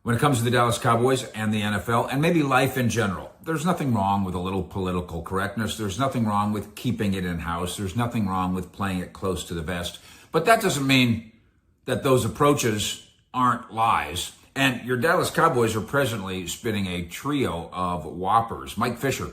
when it comes to the Dallas Cowboys and the NFL and maybe life in general. There's nothing wrong with a little political correctness. There's nothing wrong with keeping it in-house. There's nothing wrong with playing it close to the vest. But that doesn't mean that those approaches aren't lies. And your Dallas Cowboys are presently spinning a trio of whoppers. Mike Fisher,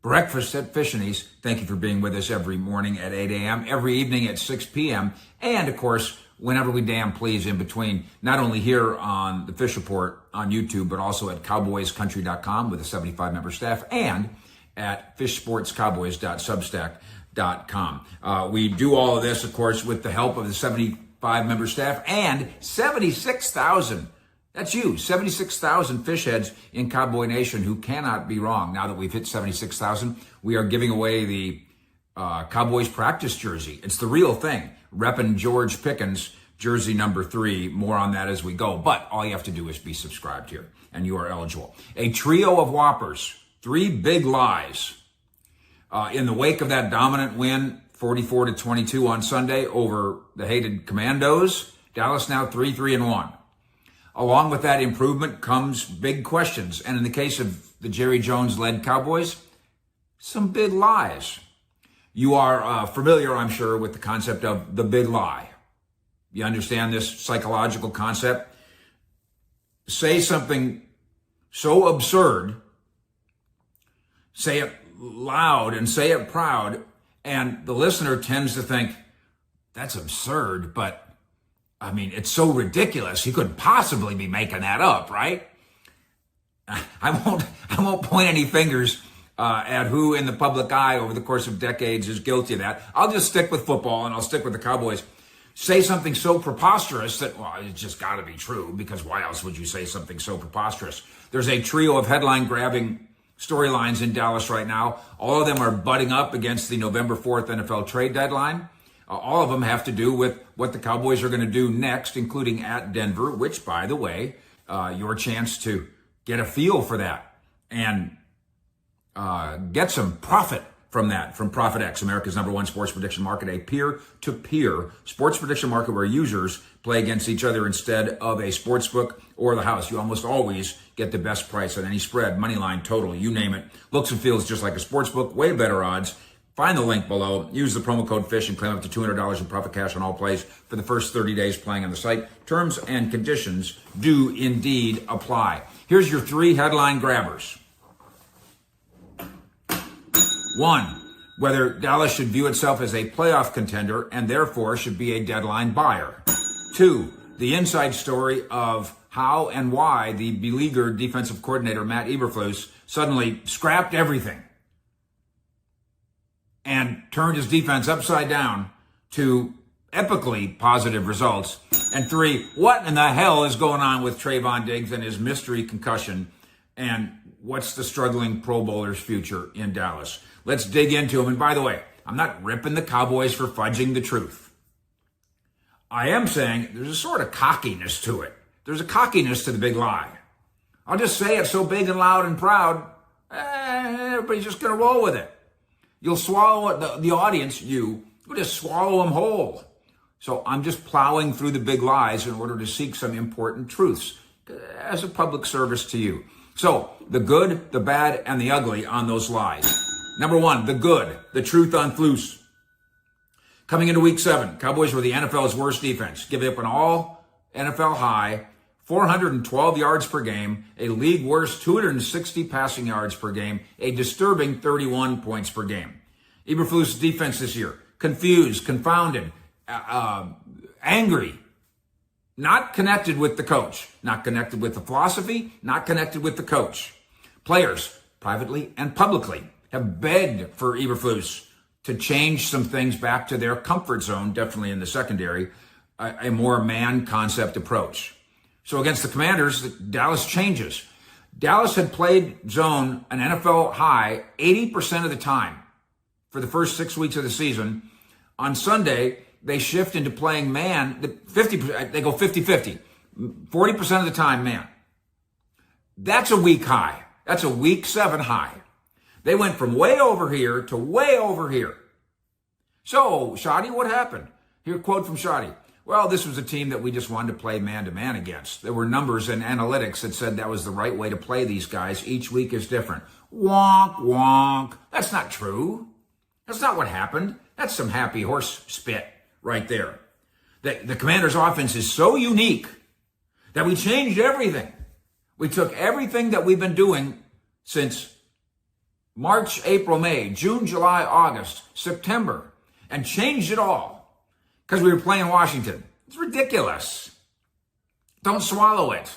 breakfast at Fish-N-Ease. Thank you for being with us every morning at 8 a.m., every evening at 6 p.m., and, of course, whenever we damn please in between, not only here on the Fish Report on YouTube, but also at cowboyscountry.com with a 75-member staff and at fishsportscowboys.substack.com. We do all of this, of course, with the help of the 75-member staff and 76,000, that's you, 76,000 fish heads in Cowboy Nation who cannot be wrong. Now that we've hit 76,000, we are giving away the Cowboys practice jersey. It's the real thing. Reppin' George Pickens, jersey number 3. More on that as we go. But all you have to do is be subscribed here, and you are eligible. A trio of whoppers, 3 big lies. In the wake of that dominant win, 44-22 on Sunday over the hated Commandos, Dallas now 3-3-1. Along with that improvement comes big questions. And in the case of the Jerry Jones-led Cowboys, some big lies. You are familiar, I'm sure, with the concept of the big lie. You understand this psychological concept? Say something so absurd, say it loud and say it proud, and the listener tends to think, that's absurd, but I mean, it's so ridiculous. You couldn't possibly be making that up, right? I won't point any fingers at who in the public eye over the course of decades is guilty of that. I'll just stick with football and I'll stick with the Cowboys. Say something so preposterous that, well, it's just got to be true, because why else would you say something so preposterous? There's a trio of headline-grabbing storylines in Dallas right now. All of them are butting up against the November 4th NFL trade deadline. All of them have to do with what the Cowboys are going to do next, including at Denver, which, by the way, your chance to get a feel for that and get some profit from that, from ProfitX, America's #1 sports prediction market, a peer-to-peer sports prediction market where users play against each other instead of a sports book or the house. You almost always get the best price on any spread, money line, total, you name it. Looks and feels just like a sports book, way better odds. Find the link below. Use the promo code FISH and claim up to $200 in profit cash on all plays for the first 30 days playing on the site. Terms and conditions do indeed apply. Here's your 3 headline grabbers. 1, whether Dallas should view itself as a playoff contender and therefore should be a deadline buyer. 2, the inside story of how and why the beleaguered defensive coordinator Matt Eberflus suddenly scrapped everything and turned his defense upside down to epically positive results. And 3, what in the hell is going on with Trayvon Diggs and his mystery concussion? And what's the struggling Pro Bowler's future in Dallas? Let's dig into them. And by the way, I'm not ripping the Cowboys for fudging the truth. I am saying there's a sort of cockiness to it. There's a cockiness to the big lie. I'll just say it so big and loud and proud, everybody's just going to roll with it. You'll swallow it, the audience, you'll just swallow them whole. So I'm just plowing through the big lies in order to seek some important truths as a public service to you. So the good, the bad, and the ugly on those lies. Number 1, the good, the truth on Flus. Coming into week 7, Cowboys were the NFL's worst defense, giving up an all NFL high 412 yards per game, a league worst 260 passing yards per game, a disturbing 31 points per game. Eberflus' defense this year, confused, confounded, angry, not connected with the coach, not connected with the philosophy, not connected with the coach. Players, privately and publicly, have begged for Eberflus to change some things back to their comfort zone, definitely in the secondary, a more man concept approach. So against the Commanders, Dallas changes. Dallas had played zone an NFL high 80% of the time for the first 6 weeks of the season. On Sunday, they shift into playing man. They go 50-50, 40% of the time man. That's a week high. That's a week 7 high. They went from way over here to way over here. So, Shadi, what happened? Here, a quote from Shadi. Well, this was a team that we just wanted to play man-to-man against. There were numbers and analytics that said that was the right way to play these guys. Each week is different. Wonk, wonk. That's not true. That's not what happened. That's some happy horse spit right there. The Commanders' offense is so unique that we changed everything. We took everything that we've been doing since March, April, May, June, July, August, September, and changed it all because we were playing Washington. It's ridiculous. Don't swallow it.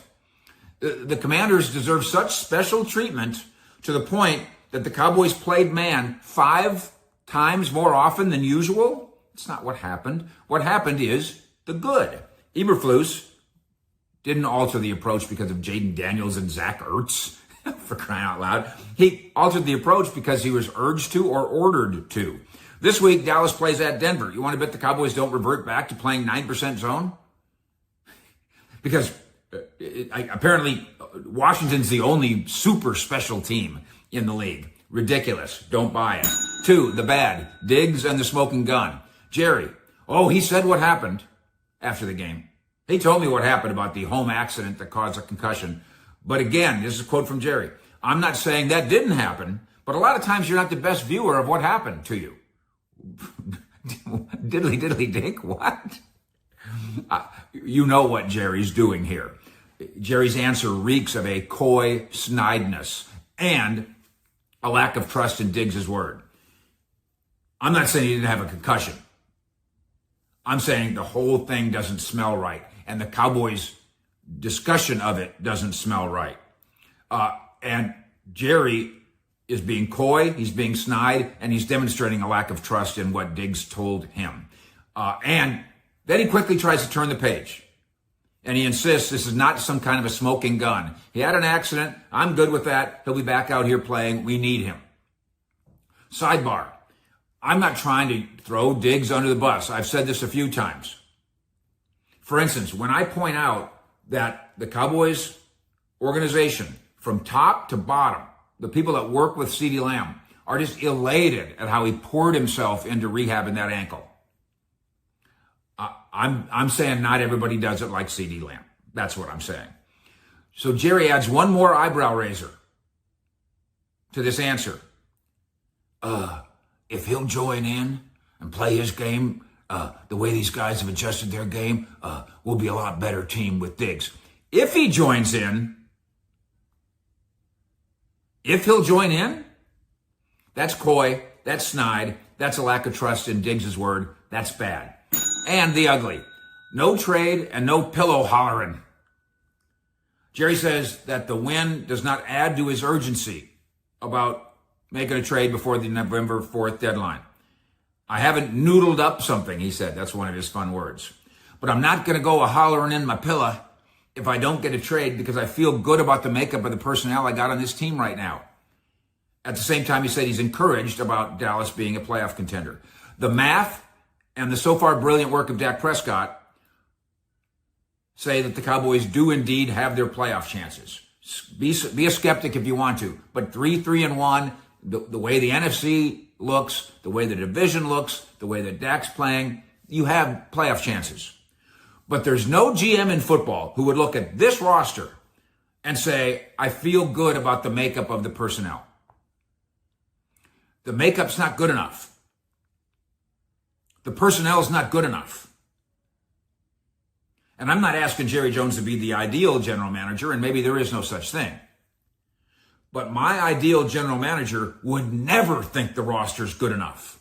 The Commanders deserve such special treatment to the point that the Cowboys played man 5 times more often than usual. It's not what happened. What happened is the good. Eberflus didn't alter the approach because of Jaden Daniels and Zach Ertz, for crying out loud. He altered the approach because he was urged to or ordered to. This week, Dallas plays at Denver. You want to bet the Cowboys don't revert back to playing 9% zone? Because apparently Washington's the only super special team in the league. Ridiculous. Don't buy it. 2, the bad. Diggs and the smoking gun. Jerry. Oh, he said what happened after the game. He told me what happened about the home accident that caused a concussion. But again, this is a quote from Jerry. I'm not saying that didn't happen, but a lot of times you're not the best viewer of what happened to you. Diddly diddly dink, what? You know what Jerry's doing here. Jerry's answer reeks of a coy snideness and a lack of trust in Diggs' word. I'm not saying he didn't have a concussion. I'm saying the whole thing doesn't smell right, and the Cowboys' discussion of it doesn't smell right. And Jerry is being coy, he's being snide, and he's demonstrating a lack of trust in what Diggs told him. And then he quickly tries to turn the page. And he insists this is not some kind of a smoking gun. He had an accident. I'm good with that. He'll be back out here playing. We need him. Sidebar. I'm not trying to throw Diggs under the bus. I've said this a few times. For instance, when I point out that the Cowboys organization, from top to bottom, the people that work with CeeDee Lamb are just elated at how he poured himself into rehabbing that ankle. I'm saying not everybody does it like CeeDee Lamb. That's what I'm saying. So Jerry adds one more eyebrow raiser to this answer. If he'll join in and play his game the way these guys have adjusted their game, we'll be a lot better team with Diggs. If he joins in, if he'll join in, that's coy, that's snide, that's a lack of trust in Diggs' word, that's bad. And the ugly. No trade and no pillow hollering. Jerry says that the win does not add to his urgency about making a trade before the November 4th deadline. I haven't noodled up something, he said. That's one of his fun words. But I'm not going to go a hollering in my pillow if I don't get a trade because I feel good about the makeup of the personnel I got on this team right now. At the same time, he said he's encouraged about Dallas being a playoff contender. The math and the so far brilliant work of Dak Prescott say that the Cowboys do indeed have their playoff chances. Be a skeptic if you want to, but 3-1, the way the NFC looks, the way the division looks, the way that Dak's playing, you have playoff chances. But there's no GM in football who would look at this roster and say, I feel good about the makeup of the personnel. The makeup's not good enough. The personnel is not good enough. And I'm not asking Jerry Jones to be the ideal general manager, and maybe there is no such thing. But my ideal general manager would never think the roster's good enough.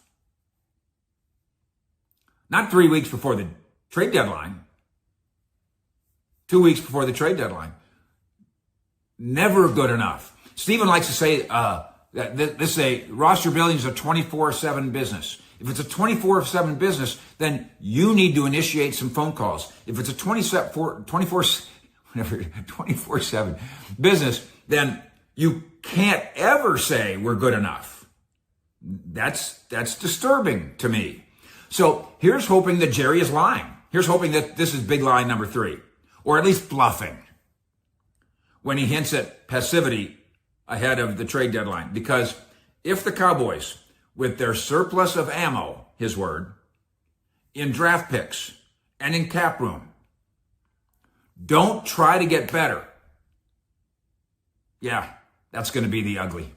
Not 3 weeks before the trade deadline. 2 weeks before the trade deadline. Never good enough. Stephen likes to say that this roster building is a 24/7 business. If it's a 24/7 business, then you need to initiate some phone calls. If it's a 24/7 business, then you can't ever say we're good enough. That's disturbing to me. So here's hoping that Jerry is lying. Here's hoping that this is big lie number 3, or at least bluffing, when he hints at passivity ahead of the trade deadline. Because if the Cowboys, with their surplus of ammo, his word, in draft picks and in cap room. Don't try to get better. Yeah, that's going to be the ugly.